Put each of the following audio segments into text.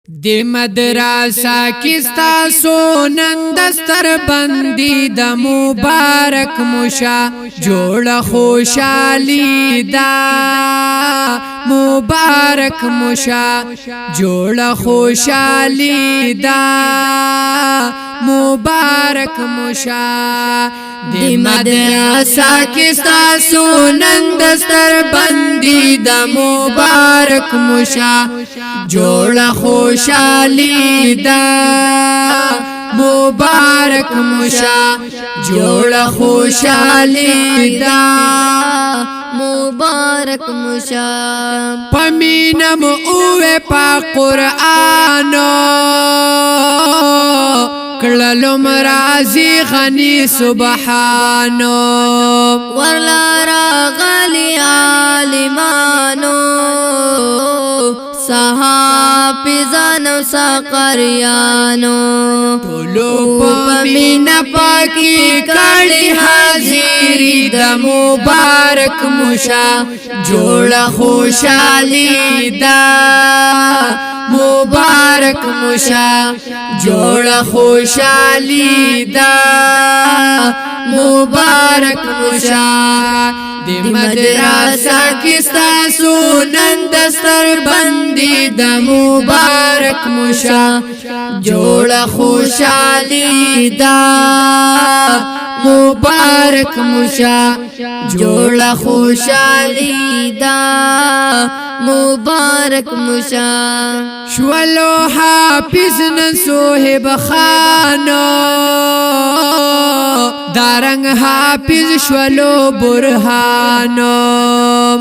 دی مدرسه کستا سونن دستر بندی د مبارک مشا جوړ خوشالي دا مبارک مشا جوړ خوشالي دا مبارک مشا دی مدرسه کستا سونن دستر بندی د مبارک مشا جوړ خوشالي دا مبارک مشا جوړ خوشالي دا مبارک مشا پمینم اوه پا قرآن کړلو مرازی غنی سبحانو ورلا راغلی عالمانو صحافظانو سقریانو ټولو پمینا پاکی کړي حاضری د مبارک مشا جوړ خوشالي دا مبارک مشا جوړ خوشالي دا مبارک مشا دی مدرسه کستا سونن دستر بندی د مبارک مشا جوړ خوشالي دا مبارک مشا جوړ خوشالي دا مبارک مشا شولو حافظ نصوحب خانو دارنگ حافظ شولو برهانو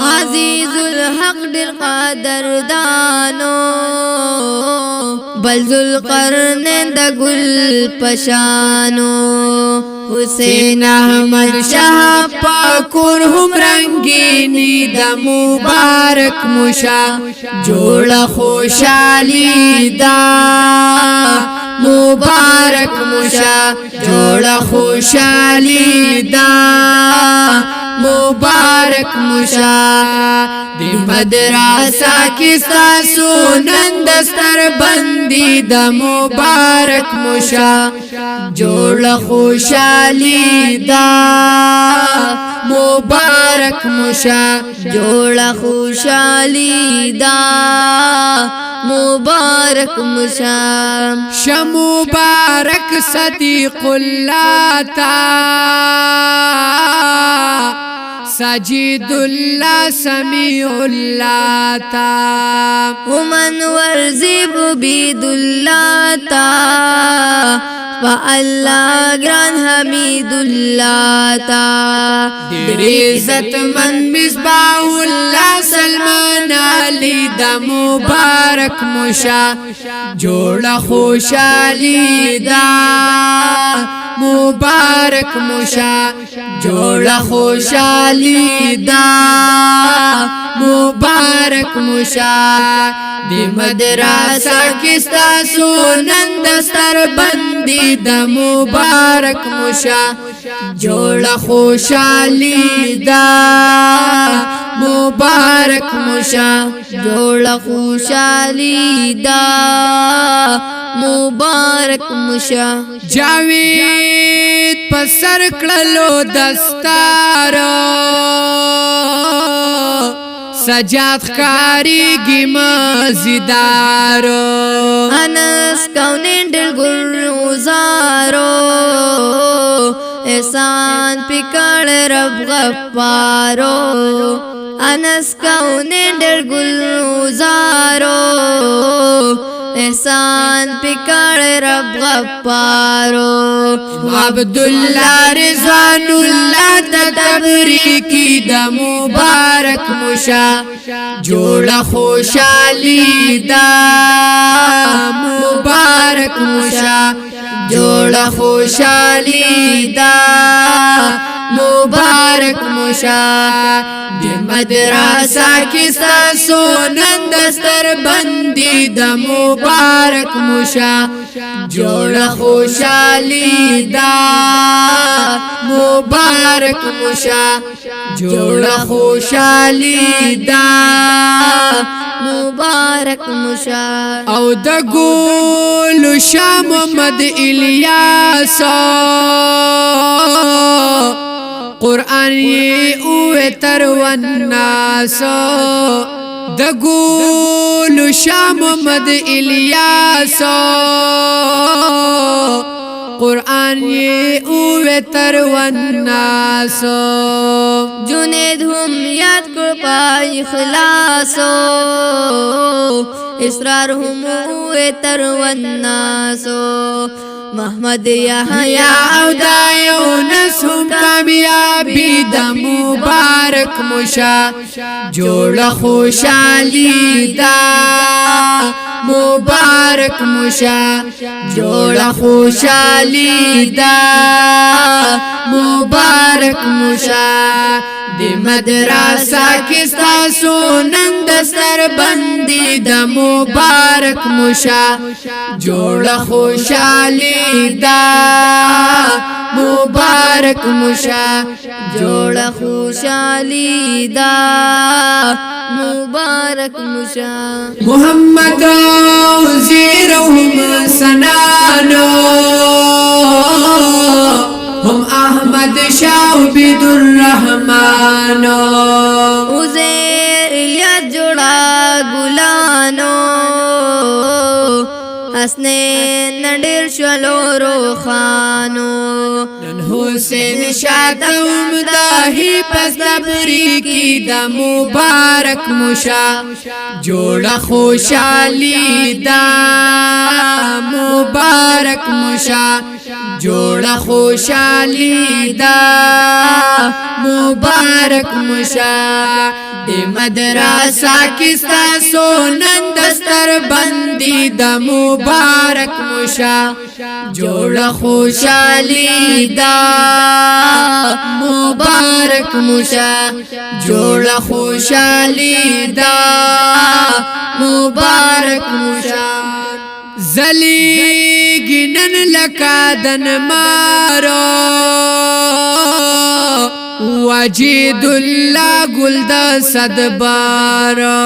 عزیز الحق در قادر دانو بل ذوالقرنین د گل پشانو حسین احمد شاه پاکور هم رنگینی د مبارک مشا جوړ خوشالي دا مبارک مشا جوړ خوشالي دا مبارک مشا دی مدرسه کستا سونن دستر بندی د مبارک مشا جوړ خوشالي دا مبارک مشا جوړ خوشالي دا مبارک مشا مبارک صدیق الله تا سجید الله سمیع الله تا ومن ورزب بید الله تا فالله گران حمید الله تا دیر عزت من مصباح الله سلمان علی د مبارک مشا جوړ خوشالي دا مبارک مشا جوړ خوشالي دا مبارک مشا دی مدرسه کستا سونن دستر بندی د مبارک مشا جوړ خوشالي دا مبارک مشا جوړ خوشالي دا مبارک مشا جاوید پسر کړلو دستارو سجاد خاریگی مزیدارو انس کونین دل گلوزارو احسان پکڑ رب غفارو انس کونین دل گلوزارو احسان پکڑ رب غفارو عبداللہ رضوان اللہ تبریکی د مبارک مشا جوړ خوشالي دا مبارک مشا جوړ خوشالي دا مبارک مشا دی مدرسه کستا سونن دستر بندی د مبارک مشا جوړ خوشالي دا مبارک مشا جوړ خوشالي دا مبارک مشا او د ګل شاه محمد الیاس قرآن یې اوه تر والناس د ګل شاه محمد الیاس قرآن یې اوه تر والناس جنید هم یاد کړ پای اخلاصو اسرار هم اوه تر والناسو محمد یحیی او دا یونس هم کامیابی د مبارک مشا جوړ خوشالي دا مبارک مشا جوړ خوشالي دا مبارک مشا د مدرسه کې تاسو نن دستر بندي د مبارک مشا جوړ خوشالي دا مبارک مشا جوړ خوشالي دا مبارک مشا محمد زیرهم سنانو هم احمد شاه عبد الرحمن عزیر الیاس جوڑا گلانو حسنین نډیر شلو روخانو نن حسین شاتم داهی پس دبری کی دا مبارک مشا جوڑ خوشالي دا مبارک مشا جوڑ خوشالي دا مبارک مشا د مدرسه کې تاسو نن دستر بندي د مبارک مشا جوړ خوشالي دا مبارک مشا جوړ خوشالي دا مبارک مشا زلیگنن لکا دن مارو واجد اللہ گلد صدبارو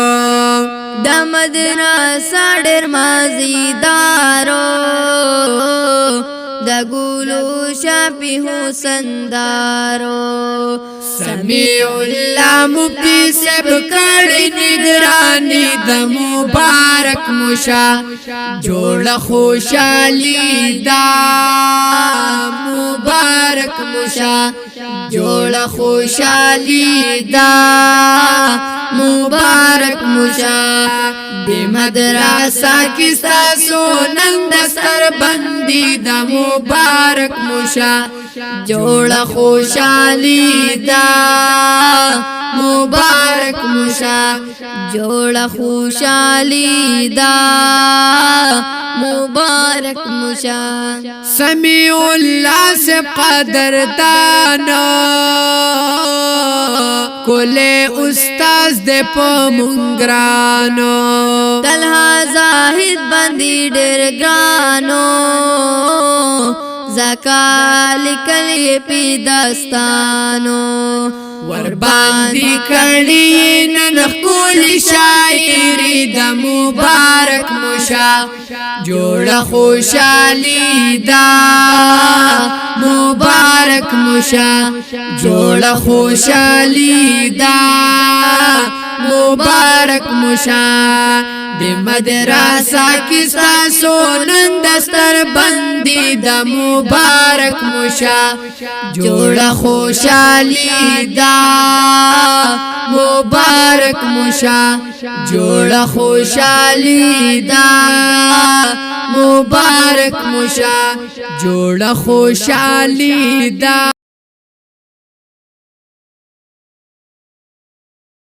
دا مدرسه ډېر مازیدارو دا ګلو شاپی حسندارو سمیع اللہ مفتی سب کڑی نگرانی دا مبارک مشا جوڑ خوشالي دا مبارک مشا جوڑ خوشالي دا مبارک مشا د مدرسه کې تاسو نن دستر بندي دا مبارک مشا جوړ خوشالي دا مبارک مشا جوړ خوشالي دا مبارک مشا سمیع اللہ سے قدردانا کولے استاز دے پا منگرانو طلحہ زاہد بندی ډېر ګرانو زکا لکلی پی داستانو ورباندی کڑی ننخکولی شاعری دا مبارک مشا جوڑ خوشالي دا مبارک مشا جوڑ خوشالي دا مبارک مشا د مدرسه کې تاسو نن دستر بندي د مبارک مشا جوړ خوشالي دا مبارک مشا جوړ خوشالي دا مبارک مشا جوړ خوشالي دا